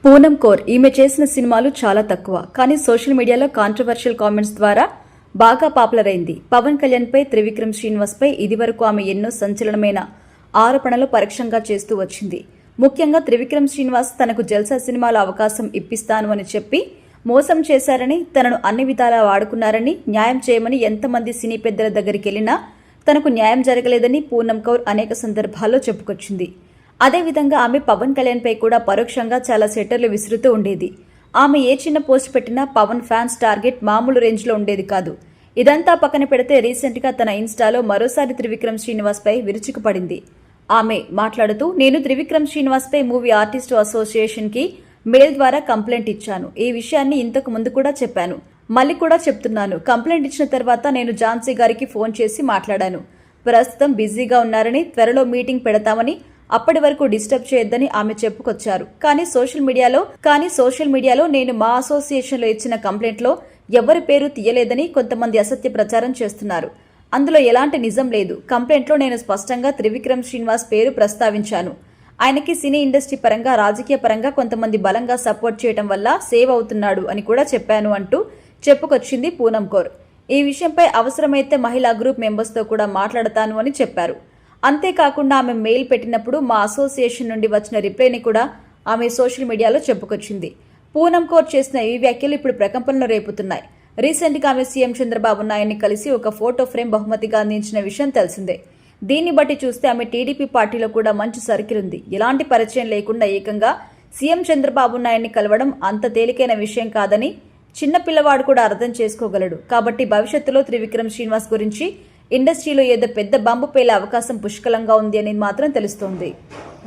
పూనం కౌర్ ఈమె చేసిన సినిమాలు చాలా తక్కువ, కానీ సోషల్ మీడియాలో కాంట్రవర్షియల్ కామెంట్స్ ద్వారా బాగా పాపులర్ అయింది. పవన్ కళ్యాణ్ పై, త్రివిక్రమ్ శ్రీనివాస్ పై ఇదివరకు ఆమె ఎన్నో సంచలనమైన ఆరోపణలు పరోక్షంగా చేస్తూ వచ్చింది. ముఖ్యంగా త్రివిక్రమ్ శ్రీనివాస్ తనకు జల్సా సినిమాలో అవకాశం ఇప్పిస్తాను అని చెప్పి మోసం చేశారని, తనను అన్ని విధాలా వాడుకున్నారని, న్యాయం చేయమని ఎంతమంది సినీ పెద్దల దగ్గరికి వెళ్లినా తనకు న్యాయం జరగలేదని పూనం కౌర్ అనేక సందర్భాల్లో చెప్పుకొచ్చింది. అదేవిధంగా ఆమె పవన్ కళ్యాణ్ పై కూడా పరోక్షంగా చాలా సెటర్లు విసురుతూ ఉండేది. ఆమె ఏ చిన్న పోస్ట్ పెట్టినా పవన్ ఫ్యాన్స్ టార్గెట్ మామూలు రేంజ్లో ఉండేది కాదు. ఇదంతా పక్కన పెడితే రీసెంట్గా తన ఇన్స్టాలో మరోసారి త్రివిక్రమ్ శ్రీనివాస్ పై విరుచుకుపడింది. ఆమె మాట్లాడుతూ, నేను త్రివిక్రమ్ శ్రీనివాస్ పై మూవీ ఆర్టిస్టు అసోసియేషన్ కి మెయిల్ ద్వారా కంప్లైంట్ ఇచ్చాను. ఈ విషయాన్ని ఇంతకు ముందు కూడా చెప్పాను, మళ్ళీ కూడా చెప్తున్నాను. కంప్లైంట్ ఇచ్చిన తర్వాత నేను ఝాన్సీ గారికి ఫోన్ చేసి మాట్లాడాను. ప్రస్తుతం బిజీగా ఉన్నారని, త్వరలో మీటింగ్ పెడతామని, అప్పటి వరకు డిస్టర్బ్ చేయొద్దని ఆమె చెప్పుకొచ్చారు. కానీ సోషల్ మీడియాలో నేను మా అసోసియేషన్లో ఇచ్చిన కంప్లైంట్లో ఎవరి పేరు తీయలేదని కొంతమంది అసత్య ప్రచారం చేస్తున్నారు. అందులో ఎలాంటి నిజం లేదు. కంప్లైంట్లో నేను స్పష్టంగా త్రివిక్రమ్ శ్రీనివాస్ పేరు ప్రస్తావించాను. ఆయనకి సినీ ఇండస్ట్రీ పరంగా, రాజకీయ పరంగా కొంతమంది బలంగా సపోర్ట్ చేయడం వల్ల సేవ్ అవుతున్నాడు అని కూడా చెప్పాను అంటూ చెప్పుకొచ్చింది పూనం కౌర్. ఈ విషయంపై అవసరమైతే మహిళా గ్రూప్ మెంబర్స్తో కూడా మాట్లాడతాను అని చెప్పారు. అంతేకాకుండా ఆమె మెయిల్ పెట్టినప్పుడు మా అసోసియేషన్ నుండి వచ్చిన రిప్లైని కూడా ఆమె సోషల్ మీడియాలో చెప్పుకొచ్చింది. పూనం కౌర్ చేసిన ఈ వ్యాఖ్యలు ఇప్పుడు ప్రకంపనలు రేపుతున్నాయి. రీసెంట్గా ఆమె సీఎం చంద్రబాబు నాయుడిని కలిసి ఒక ఫోటో ఫ్రేమ్ బహుమతిగా అందించిన విషయం తెలిసిందే. దీన్ని బట్టి చూస్తే ఆమె టీడీపీ పార్టీలో కూడా మంచి సర్కిల్ ఉంది. ఎలాంటి పరిచయం లేకుండా ఏకంగా సీఎం చంద్రబాబు నాయుడిని కలవడం అంత తేలికైన విషయం కాదని చిన్న పిల్లవాడు కూడా అర్థం చేసుకోగలడు. కాబట్టి భవిష్యత్తులో త్రివిక్రమ్ శ్రీనివాస్ గురించి ఇండస్ట్రీలో ఏదో పెద్ద బాంబు పేలే అవకాశం పుష్కలంగా ఉంది అని మాత్రం తెలుస్తోంది.